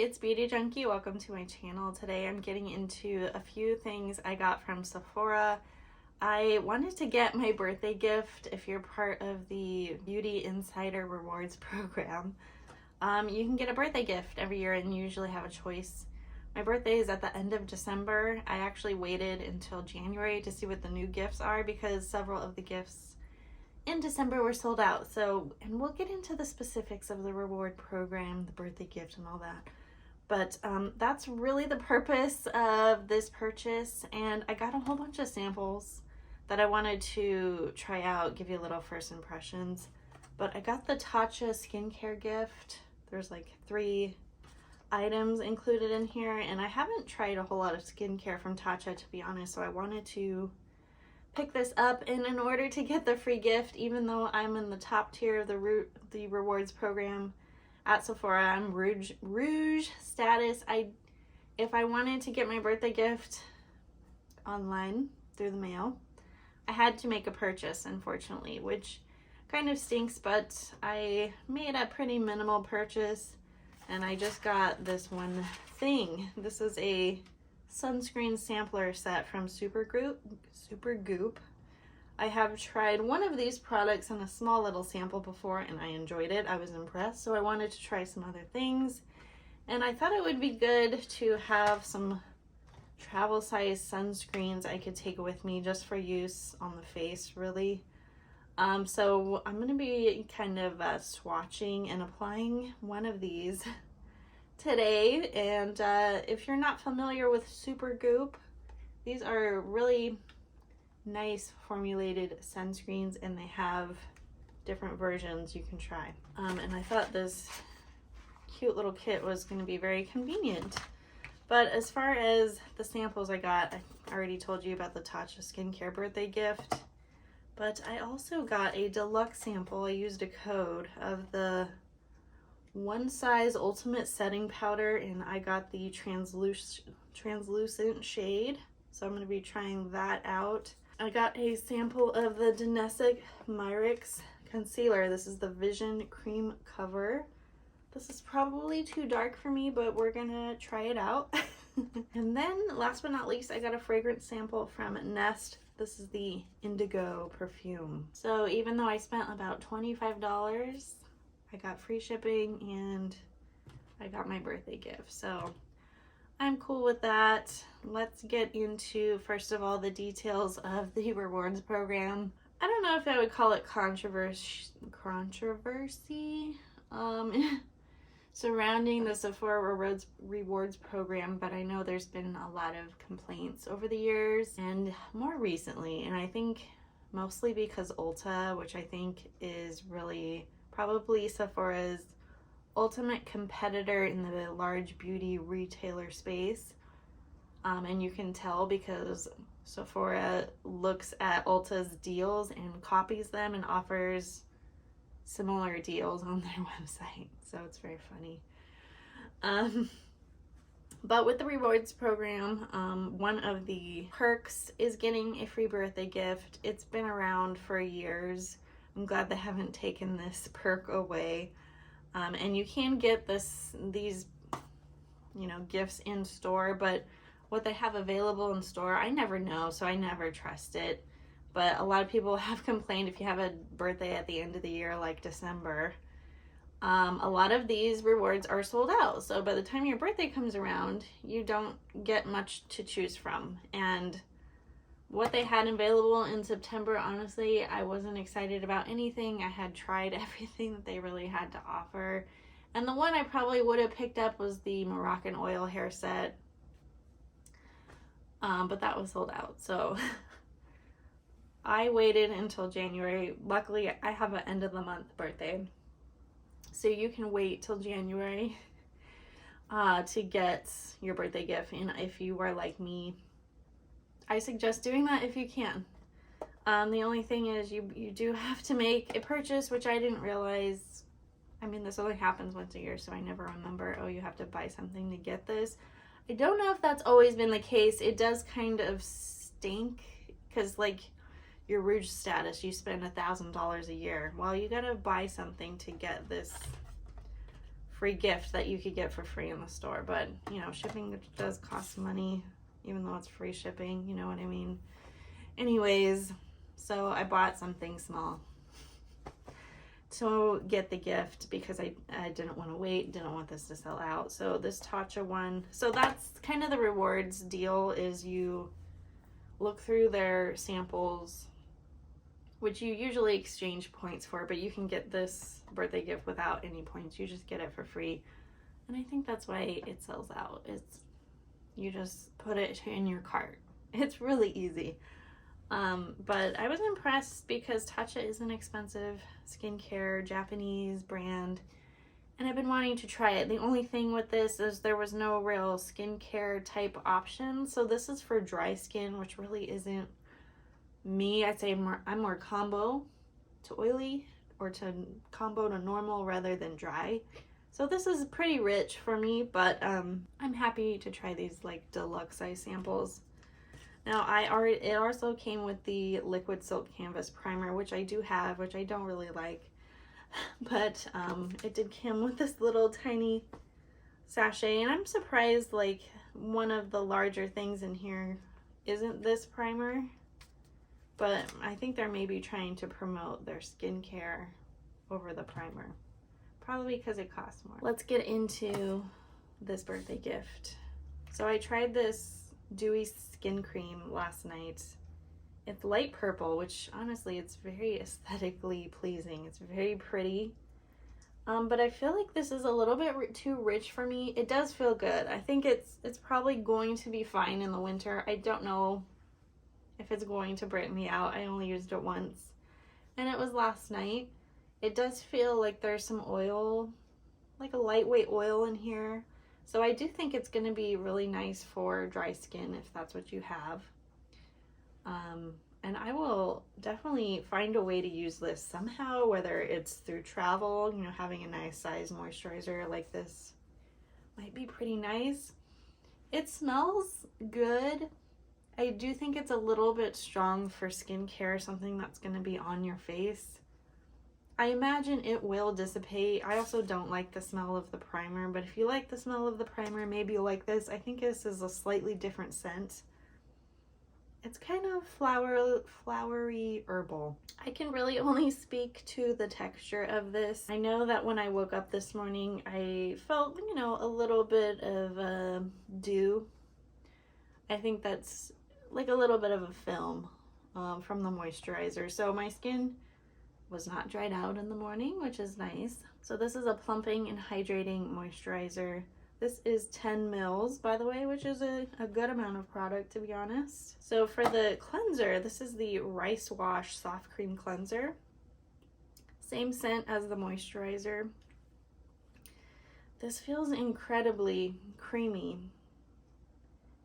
it's Beauty Junkie. Welcome to my channel. Today I'm getting into a few things I got from Sephora. I wanted to get my birthday gift. If you're part of the Beauty Insider Rewards program, you can get a birthday gift every year and you usually have a choice. My birthday is at the end of December. I actually waited until January to see what the new gifts are because several of the gifts in December were sold out. And we'll get into the specifics of the reward program, the birthday gift and all that. But that's really the purpose of this purchase. And I got a whole bunch of samples that I wanted to try out, give you a little first impressions. But I got the Tatcha skincare gift. There's like 3 items included in here. And I haven't tried a whole lot of skincare from Tatcha, to be honest. So I wanted to pick this up, and in order to get the free gift, even though I'm in the top tier of the rewards program at Sephora, I'm rouge status. If I wanted to get my birthday gift online through the mail, I had to make a purchase, unfortunately, which kind of stinks, but I made a pretty minimal purchase and I just got this one thing. This is a sunscreen sampler set from Supergoop. I have tried one of these products in a small little sample before and I enjoyed it. I was impressed, so I wanted to try some other things. And I thought it would be good to have some travel size sunscreens I could take with me just for use on the face, really. So I'm going to be kind of swatching and applying one of these today. And if you're not familiar with Supergoop, these are really nice formulated sunscreens and they have different versions you can try. And I thought this cute little kit was going to be very convenient. But as far as the samples I got, I already told you about the Tatcha skincare birthday gift. But I also got a deluxe sample. I used a code of the One Size Ultimate Setting Powder, and I got the translucent shade. So I'm going to be trying that out. I got a sample of the Danessa Myricks concealer. This is the Vision Cream Cover. This is probably too dark for me, but we're going to try it out. And then last but not least, I got a fragrance sample from Nest. This is the Indigo perfume. So even though I spent about $25, I got free shipping and I got my birthday gift. So I'm cool with that. Let's get into, first of all, the details of the rewards program. I don't know if I would call it controversy surrounding the Sephora rewards program, but I know there's been a lot of complaints over the years and more recently, and I think mostly because Ulta, which I think is really probably Sephora's ultimate competitor in the large beauty retailer space, and you can tell because Sephora looks at Ulta's deals and copies them and offers similar deals on their website, so it's very funny. But with the rewards program, one of the perks is getting a free birthday gift. It's been around for years. I'm glad they haven't taken this perk away. And you can get these gifts in store, but what they have available in store, I never know, so I never trust it. But a lot of people have complained if you have a birthday at the end of the year, like December, a lot of these rewards are sold out. So by the time your birthday comes around, you don't get much to choose from. And what they had available in September, honestly, I wasn't excited about anything. I had tried everything that they really had to offer. And the one I probably would have picked up was the Moroccan oil hair set. But that was sold out. So I waited until January. Luckily, I have an end of the month birthday. So you can wait till January to get your birthday gift. And if you are like me, I suggest doing that if you can. The only thing is you do have to make a purchase, which I didn't realize. I mean, this only happens once a year, so I never remember, oh, you have to buy something to get this. I don't know if that's always been the case. It does kind of stink because, like, your rouge status, you spend $1,000 a year. Well, you gotta buy something to get this free gift that you could get for free in the store. But, you know, shipping does cost money, even though it's free shipping, you know what I mean? Anyways, so I bought something small to get the gift because I didn't want to wait, didn't want this to sell out. So this Tatcha one, so that's kind of the rewards deal, is you look through their samples, which you usually exchange points for, but you can get this birthday gift without any points. You just get it for free. And I think that's why it sells out. You just put it in your cart. It's really easy. But I was impressed because Tatcha is an expensive skincare Japanese brand, and I've been wanting to try it. The only thing with this is there was no real skincare type option. So this is for dry skin, which really isn't me. I'd say I'm more combo to oily or to combo to normal rather than dry. So this is pretty rich for me, but I'm happy to try these like deluxe size samples. Now it also came with the liquid silk canvas primer, which I do have, which I don't really like, but it did come with this little tiny sachet, and I'm surprised like one of the larger things in here isn't this primer, but I think they're maybe trying to promote their skincare over the primer, probably because it costs more. Let's get into this birthday gift. So I tried this dewy skin cream last night. It's light purple, which honestly it's very aesthetically pleasing. It's very pretty, but I feel like this is a little bit too rich for me. It does feel good. I think it's probably going to be fine in the winter. I don't know if it's going to break me out. I only used it once, and it was last night. It does feel like there's some oil, like a lightweight oil in here. So I do think it's going to be really nice for dry skin if that's what you have. And I will definitely find a way to use this somehow, whether it's through travel, you know, having a nice size moisturizer like this might be pretty nice. It smells good. I do think it's a little bit strong for skincare, something that's going to be on your face. I imagine it will dissipate. I also don't like the smell of the primer, but if you like the smell of the primer, maybe you'll like this. I think this is a slightly different scent. It's kind of flowery herbal. I can really only speak to the texture of this. I know that when I woke up this morning, I felt, you know, a little bit of dew. I think that's like a little bit of a film from the moisturizer. So my skin was not dried out in the morning, which is nice. So this is a plumping and hydrating moisturizer. This is 10 mils, by the way, which is a good amount of product, to be honest. So for the cleanser, this is the Rice Wash Soft Cream Cleanser. Same scent as the moisturizer. This feels incredibly creamy.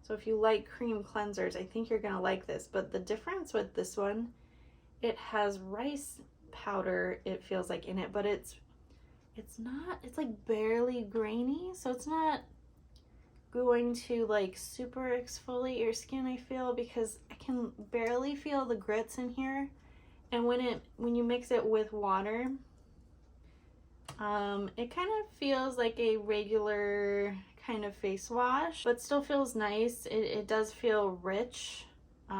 So if you like cream cleansers, I think you're gonna like this. But the difference with this one, it has rice powder, it feels like, in it, but it's not, it's like barely grainy, so it's not going to like super exfoliate your skin, I feel, because I can barely feel the grits in here. And when you mix it with water, it kind of feels like a regular kind of face wash, but still feels nice. It does feel rich.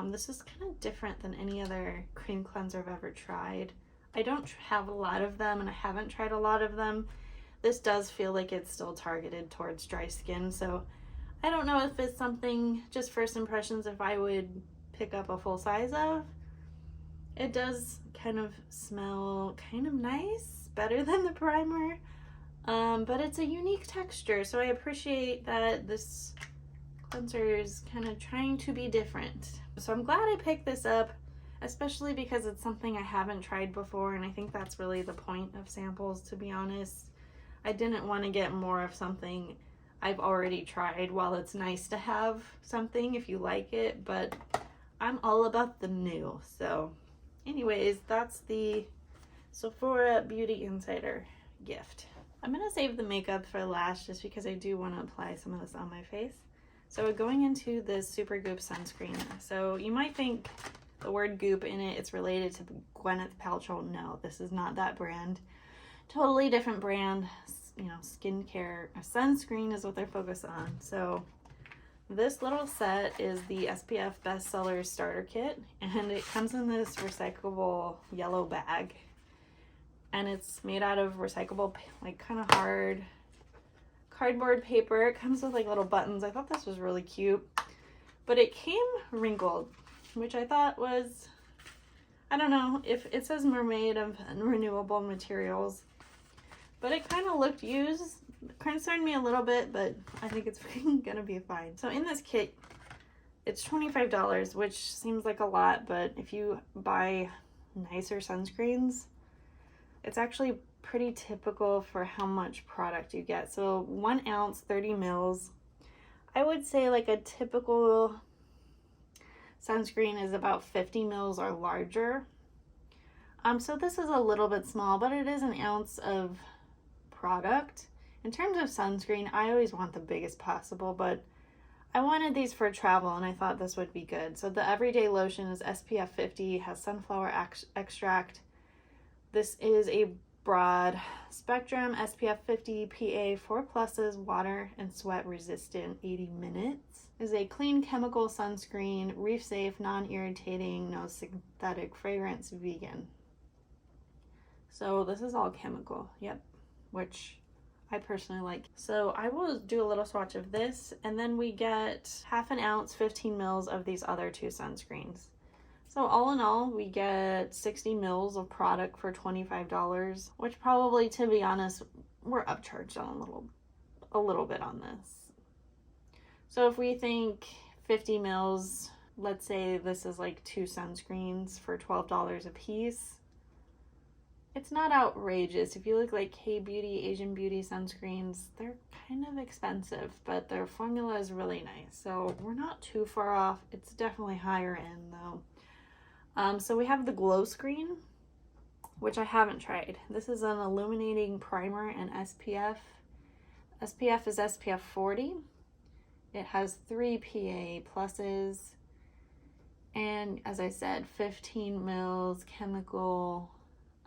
This is kind of different than any other cream cleanser I've ever tried. I don't have a lot of them, and I haven't tried a lot of them. This does feel like it's still targeted towards dry skin, so I don't know if it's something, just first impressions, if I would pick up a full size of. It does kind of smell kind of nice, better than the primer, but it's a unique texture, so I appreciate that this cleanser is kind of trying to be different. So I'm glad I picked this up, especially because it's something I haven't tried before, and I think that's really the point of samples, to be honest. I didn't want to get more of something I've already tried. While it's nice to have something if you like it, but I'm all about the new. So anyways, that's the Sephora Beauty Insider gift. I'm gonna save the makeup for last just because I do want to apply some of this on my face. So going into the Supergoop Sunscreen. So you might think the word goop in it, it's related to Gwyneth Paltrow. No, this is not that brand. Totally different brand. skincare. A sunscreen is what they're focused on. So this little set is the SPF Bestseller Starter Kit, and it comes in this recyclable yellow bag. And it's made out of recyclable, like kind of hard cardboard paper. It comes with like little buttons. I thought this was really cute, but it came wrinkled, which I thought was, I don't know if it says we're made of renewable materials, but it kind of looked used. Concerned me a little bit, but I think it's gonna be fine. So in this kit, it's $25, which seems like a lot, but if you buy nicer sunscreens, it's actually pretty typical for how much product you get. So 1 ounce, 30 mils. I would say like a typical sunscreen is about 50 mils or larger. So this is a little bit small, but it is 1 ounce of product. In terms of sunscreen, I always want the biggest possible, but I wanted these for travel and I thought this would be good. So the everyday lotion is SPF 50, has sunflower extract. This is a broad spectrum SPF 50 PA 4+, water and sweat resistant, 80 minutes. Is a clean chemical sunscreen, reef safe, non-irritating, no synthetic fragrance, vegan. So this is all chemical, yep, which I personally like. So I will do a little swatch of this, and then we get 1/2 ounce, 15 mils of these other 2 sunscreens. So all in all, we get 60 mils of product for $25, which probably, to be honest, we're upcharged on a little bit on this. So if we think 50 mils, let's say this is like 2 sunscreens for $12 a piece. It's not outrageous. If you look like K-Beauty, Asian Beauty sunscreens, they're kind of expensive, but their formula is really nice. So we're not too far off. It's definitely higher end though. So we have the Glow Screen, which I haven't tried. This is an illuminating primer and SPF. SPF is SPF 40. It has 3 PA pluses. And as I said, 15 mils chemical.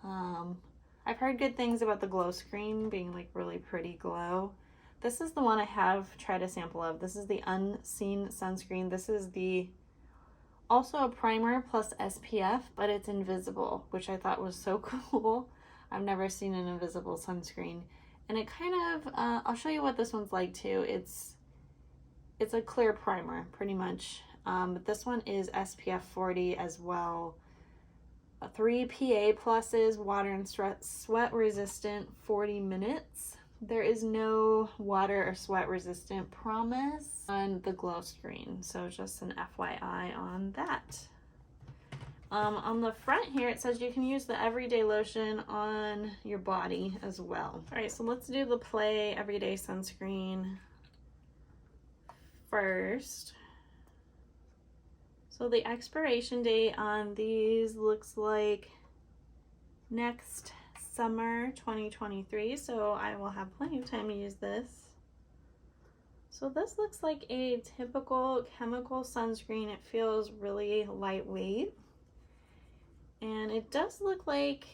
I've heard good things about the Glow Screen being like really pretty glow. This is the one I have tried a sample of. This is the Unseen Sunscreen. This is also a primer plus SPF, but it's invisible, which I thought was so cool. I've never seen an invisible sunscreen. And it kind of, I'll show you what this one's like too. It's a clear primer, pretty much. But this one is SPF 40 as well. 3 PA pluses, water and sweat resistant, 40 minutes. There is no water or sweat resistant promise on the Glow Screen, so just an FYI on that. On the front here, it says you can use the everyday lotion on your body as well. All right, so let's do the Play Everyday Sunscreen first. So the expiration date on these looks like next summer 2023, so I will have plenty of time to use this. So this looks like a typical chemical sunscreen. It feels really lightweight, and it does look like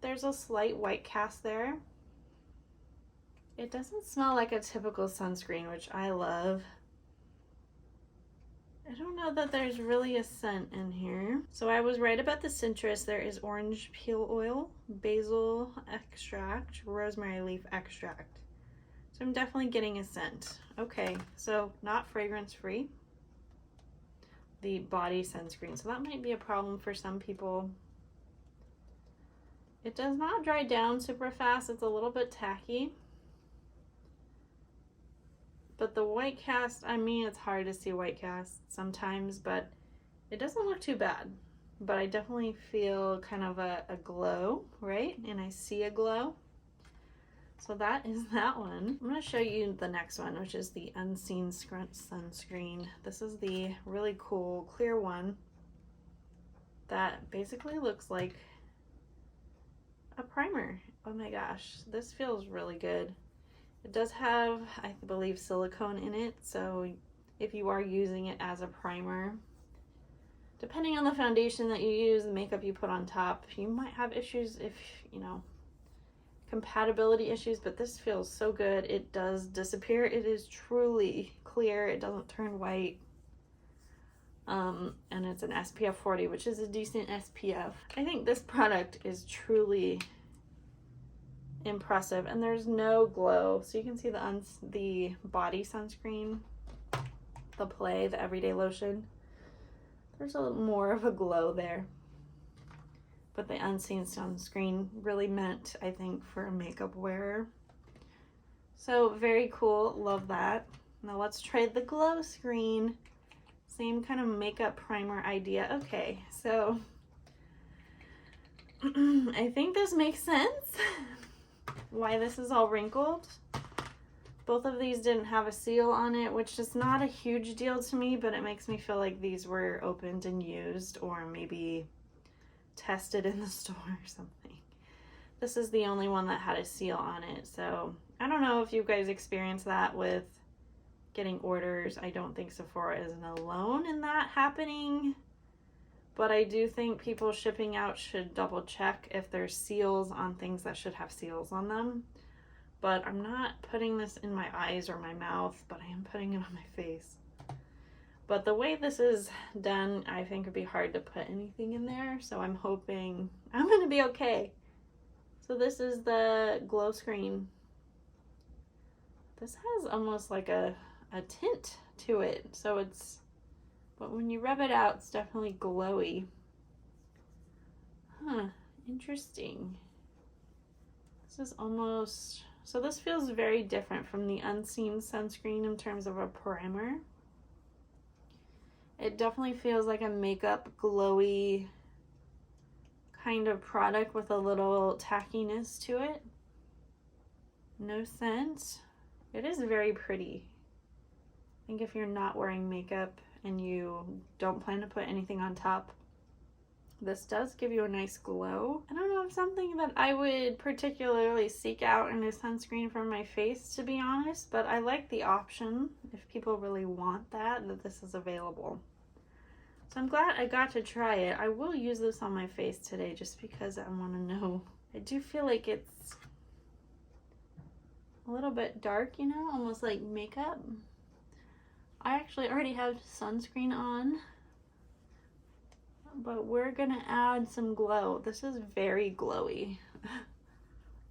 there's a slight white cast there. It doesn't smell like a typical sunscreen, which I love. I don't know that there's really a scent in here. So I was right about the citrus. There is orange peel oil, basil extract, rosemary leaf extract. So I'm definitely getting a scent. Okay, so not fragrance free. The body sunscreen. So that might be a problem for some people. It does not dry down super fast. It's a little bit tacky. But the white cast, I mean, it's hard to see white cast sometimes, but it doesn't look too bad. But I definitely feel kind of a glow, right? And I see a glow. So that is that one. I'm going to show you the next one, which is the Unseen Sunscreen. This is the really cool clear one that basically looks like a primer. Oh my gosh, this feels really good. It does have, I believe, silicone in it, so if you are using it as a primer, depending on the foundation that you use, the makeup you put on top, you might have issues if, compatibility issues, but this feels so good. It does disappear. It is truly clear. It doesn't turn white. And it's an SPF 40, which is a decent SPF. I think this product is truly impressive, and there's no glow. So you can see the body sunscreen, the Play, the everyday lotion. There's a little more of a glow there. But the unseen sunscreen really meant, I think, for a makeup wearer. So very cool, love that. Now let's try the glow screen. Same kind of makeup primer idea. Okay, so I think this makes sense. Why this is all wrinkled. Both of these didn't have a seal on it, which is not a huge deal to me, but it makes me feel like these were opened and used, or maybe tested in the store or something. This is the only one that had a seal on it, so I don't know if you guys experience that with getting orders. I don't think Sephora isn't alone in that happening, but I do think people shipping out should double check if there's seals on things that should have seals on them. But I'm not putting this in my eyes or my mouth, but I am putting it on my face. But the way this is done, I think it'd be hard to put anything in there, so I'm hoping I'm gonna be okay. So this is the glow screen. This has almost like a tint to it, so it's, but when you rub it out, it's definitely glowy. Huh, interesting. This is almost, so this feels very different from the unseen sunscreen in terms of a primer. It definitely feels like a makeup glowy kind of product with a little tackiness to it. No scent. It is very pretty. I think if you're not wearing makeup and you don't plan to put anything on top, this does give you a nice glow. I don't know if something that I would particularly seek out in a sunscreen for my face, to be honest, but I like the option if people really want that this is available. So I'm glad I got to try it. I will use this on my face today just because I want to know. I do feel like it's a little bit dark, you know, almost like makeup. I actually already have sunscreen on, but we're gonna add some glow. This is very glowy.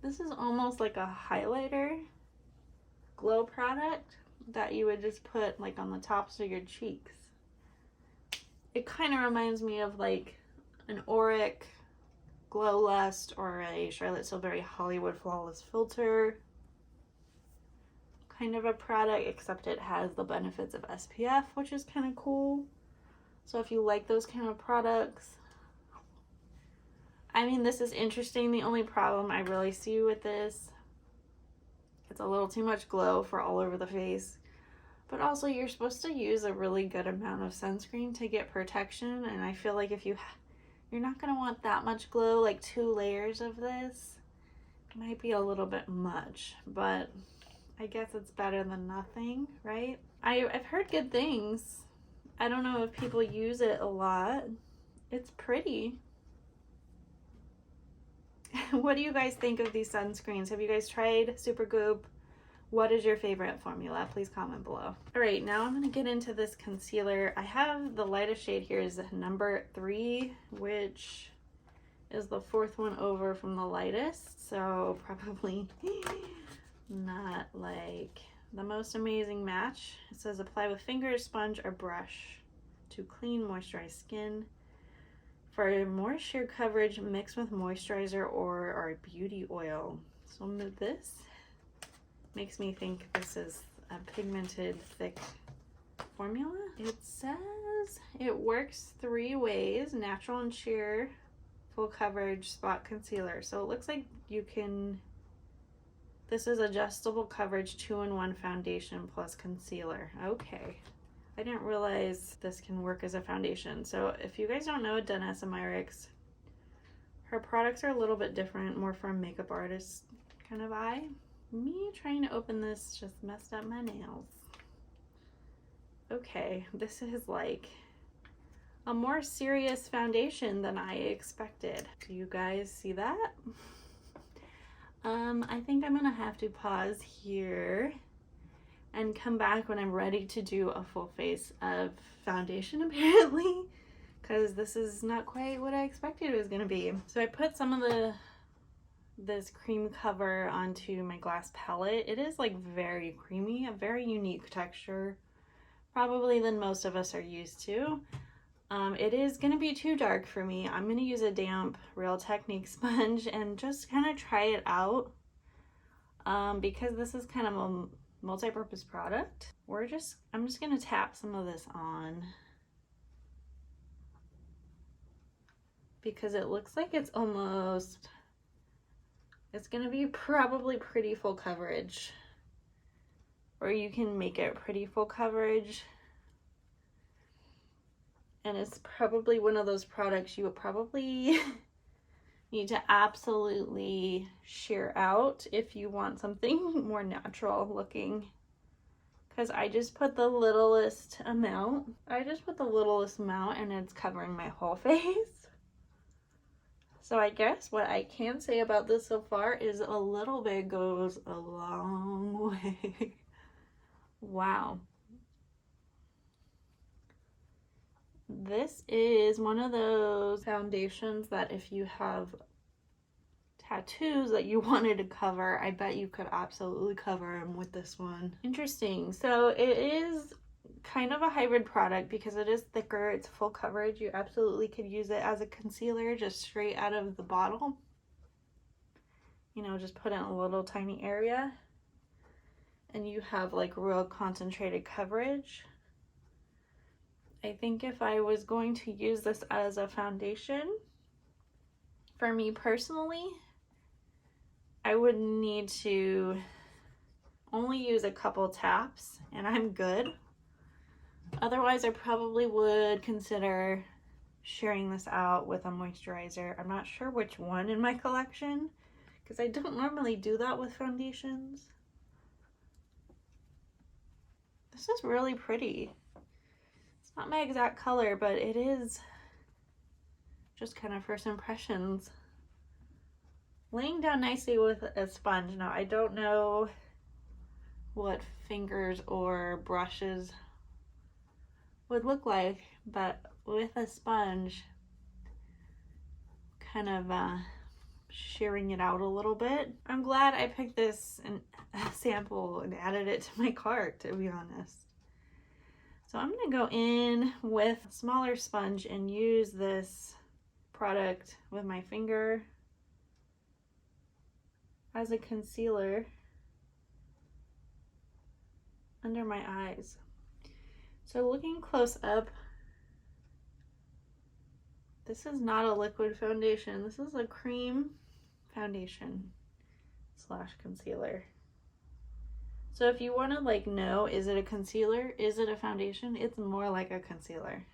This is almost like a highlighter glow product that you would just put like on the tops of your cheeks. It kind of reminds me of like an Auric Glow Lust or a Charlotte Tilbury Hollywood Flawless Filter kind of a product, except it has the benefits of SPF, which is kind of cool. So if you like those kind of products, I mean, this is interesting. The only problem I really see with this, it's a little too much glow for all over the face, but also you're supposed to use a really good amount of sunscreen to get protection, and I feel like if you're not going to want that much glow, like 2 layers of this might be a little bit much, but I guess it's better than nothing, right? I've heard good things. I don't know if people use it a lot. It's pretty. What do you guys think of these sunscreens? Have you guys tried Supergoop? What is your favorite formula? Please comment below. All right, now I'm gonna get into this concealer. I have the lightest shade here is number 3, which is the 4th one over from the lightest. So probably not like the most amazing match. It says apply with fingers, sponge, or brush to clean, moisturize skin. For more sheer coverage, mix with moisturizer or our beauty oil. So this makes me think this is a pigmented, thick formula. It says it works 3 ways: natural and sheer, full coverage, spot concealer. So it looks like you can, this is adjustable coverage 2-in-1 foundation plus concealer. Okay. I didn't realize this can work as a foundation. So if you guys don't know Danessa Myricks, her products are a little bit different, more for a makeup artist kind of eye. Me trying to open this just messed up my nails. Okay, this is like a more serious foundation than I expected. Do you guys see that? I think I'm gonna have to pause here and come back when I'm ready to do a full face of foundation, apparently, because this is not quite what I expected it was gonna be. So I put some of this cream cover onto my glass palette. It is like very creamy, a very unique texture, probably than most of us are used to. It is going to be too dark for me. I'm going to use a damp Real Technique sponge and just kind of try it out, because this is kind of a multi-purpose product. I'm just going to tap some of this on because it looks like it's going to be probably pretty full coverage, or you can make it pretty full coverage. And it's probably one of those products you would probably need to absolutely sheer out if you want something more natural looking. Because I just put the littlest amount. And it's covering my whole face. So I guess what I can say about this so far is a little bit goes a long way. Wow. This is one of those foundations that if you have tattoos that you wanted to cover, I bet you could absolutely cover them with this one. Interesting. So it is kind of a hybrid product because it is thicker. It's full coverage. You absolutely could use it as a concealer just straight out of the bottle. You know, just put it in a little tiny area and you have like real concentrated coverage. I think if I was going to use this as a foundation, for me personally, I would need to only use a couple taps and I'm good. Otherwise, I probably would consider sharing this out with a moisturizer. I'm not sure which one in my collection because I don't normally do that with foundations. This is really pretty. Not my exact color, but it is just kind of first impressions. Laying down nicely with a sponge. Now, I don't know what fingers or brushes would look like, but with a sponge, kind of shearing it out a little bit. I'm glad I picked this sample and added it to my cart, to be honest. So I'm going to go in with a smaller sponge and use this product with my finger as a concealer under my eyes. So looking close up, this is not a liquid foundation. This is a cream foundation / concealer. So if you want to like know, is it a concealer? Is it a foundation? It's more like a concealer.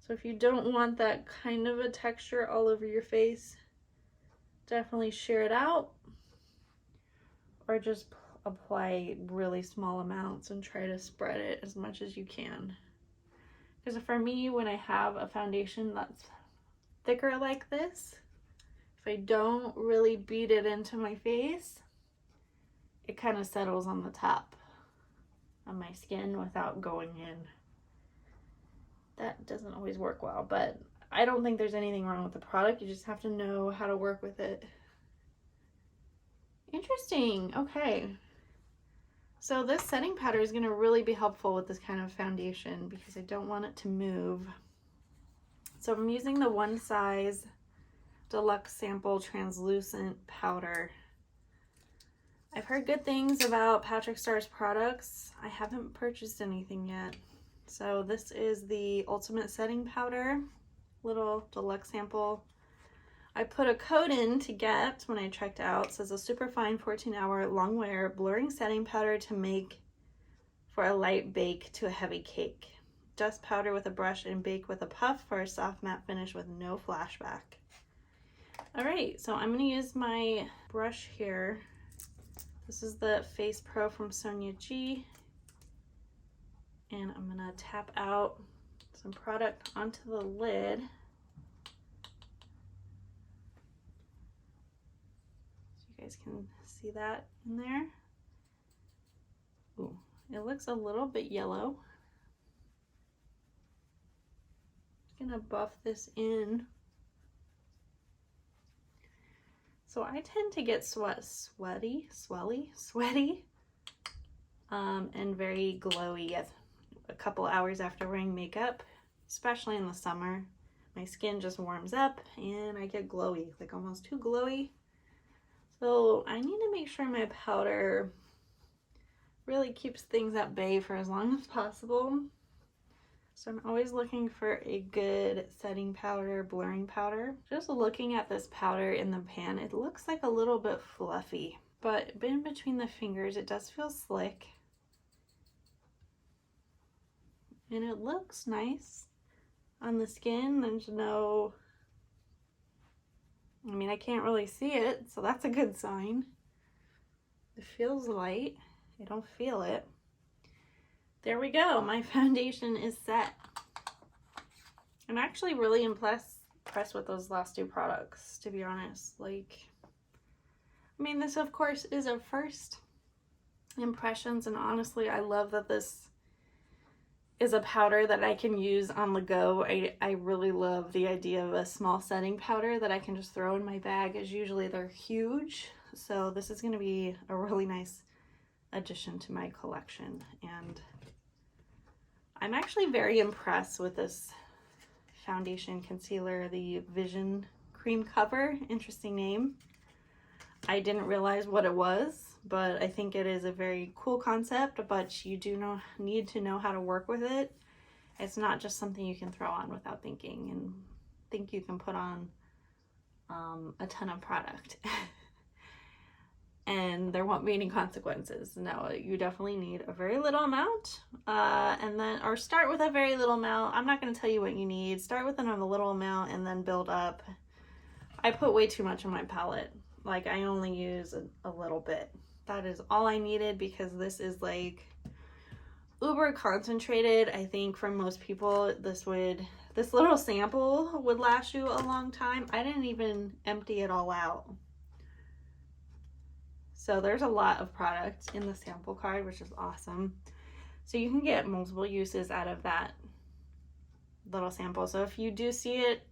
So if you don't want that kind of a texture all over your face, definitely shear it out or just apply really small amounts and try to spread it as much as you can. Because for me, when I have a foundation that's thicker like this, if I don't really beat it into my face, it kind of settles on the top of my skin without going in. That doesn't always work well, but I don't think there's anything wrong with the product. You just have to know how to work with it. Interesting. Okay. So this setting powder is going to really be helpful with this kind of foundation because I don't want it to move. So I'm using the One Size Deluxe Sample Translucent Powder. I've heard good things about Patrick Starr's products. I haven't purchased anything yet. So this is the Ultimate Setting Powder, little deluxe sample. I put a code in to get when I checked out. It says a super fine 14-hour long wear blurring setting powder to make for a light bake to a heavy cake. Dust powder with a brush and bake with a puff for a soft matte finish with no flashback. All right, so I'm gonna use my brush here. This is the Face Pro from Sonia G. And I'm gonna tap out some product onto the lid. So You guys can see that in there. Ooh, it looks a little bit yellow. Just gonna buff this in. So I tend to get sweaty, and very glowy a couple hours after wearing makeup, especially in the summer. My skin just warms up and I get glowy, like almost too glowy. So I need to make sure my powder really keeps things at bay for as long as possible. So I'm always looking for a good setting powder, blurring powder. Just looking at this powder in the pan, it looks like a little bit fluffy, but in between the fingers, it does feel slick. And it looks nice on the skin. There's no, I mean, I can't really see it, so that's a good sign. It feels light. I don't feel it. There we go. My foundation is set. I'm actually really impressed with those last two products, to be honest. Like, I mean, this of course is a first impressions, and honestly, I love that this is a powder that I can use on the go. I really love the idea of a small setting powder that I can just throw in my bag, as usually they're huge. So this is going to be a really nice addition to my collection, and I'm actually very impressed with this foundation concealer, the Vision Cream Cover. Interesting name. I didn't realize what it was, but I think it is a very cool concept, but you do need to know how to work with it. It's not just something you can throw on without thinking and think you can put on a ton of product. And there won't be any consequences. No, you definitely need a very little amount, or start with a very little amount. I'm not going to tell you what you need. Start with a little amount and then build up. I put way too much on my palette. Like, I only use a little bit. That is all I needed, because this is like uber concentrated. I think for most people, this little sample would last you a long time. I didn't even empty it all out. So there's a lot of product in the sample card, which is awesome. So you can get multiple uses out of that little sample. So if you do see it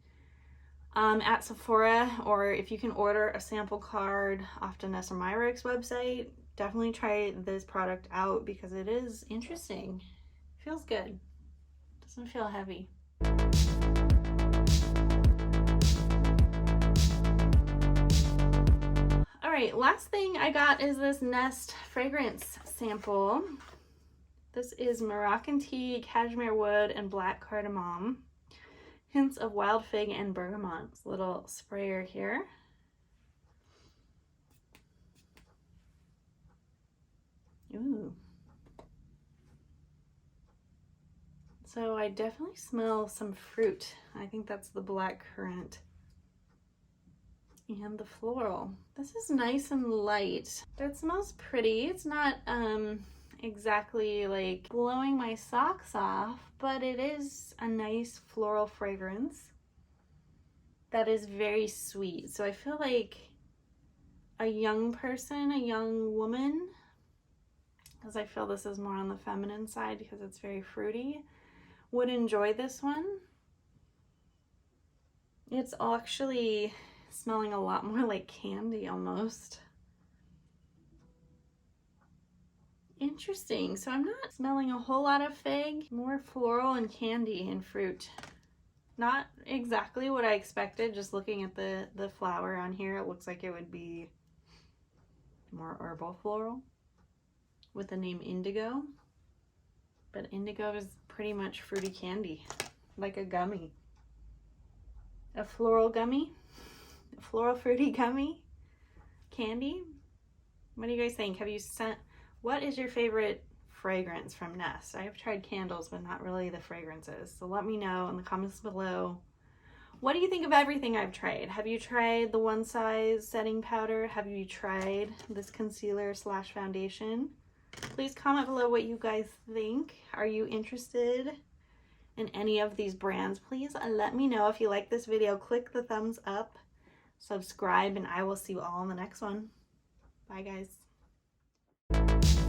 at Sephora, or if you can order a sample card off Danessa Myricks website, definitely try this product out, because it is interesting. It feels good. Doesn't feel heavy. Alright, last thing I got is this Nest fragrance sample. This is Moroccan tea, cashmere wood, and black cardamom. Hints of wild fig and bergamot. Little sprayer here. Ooh. So I definitely smell some fruit. I think that's the black currant. And the floral. This is nice and light. That smells pretty. It's not exactly like blowing my socks off, but it is a nice floral fragrance that is very sweet. So I feel like a young person, a young woman, because I feel this is more on the feminine side because it's very fruity, would enjoy this one. It's actually smelling a lot more like candy almost. Interesting. So I'm not smelling a whole lot of fig, more floral and candy and fruit. Not exactly what I expected. Just looking at the flower on here, it looks like it would be more herbal floral with the name Indigo. But Indigo is pretty much fruity candy, like a gummy. A floral gummy. Floral fruity gummy candy. What do you guys think? What is your favorite fragrance from Nest? I've tried candles, but not really the fragrances. So let me know in the comments below. What do you think of everything I've tried? Have you tried the one size setting powder? Have you tried this concealer / foundation? Please comment below what you guys think. Are you interested in any of these brands? Please let me know. If you like this video, click the thumbs up, subscribe, and I will see you all in the next one. Bye, guys.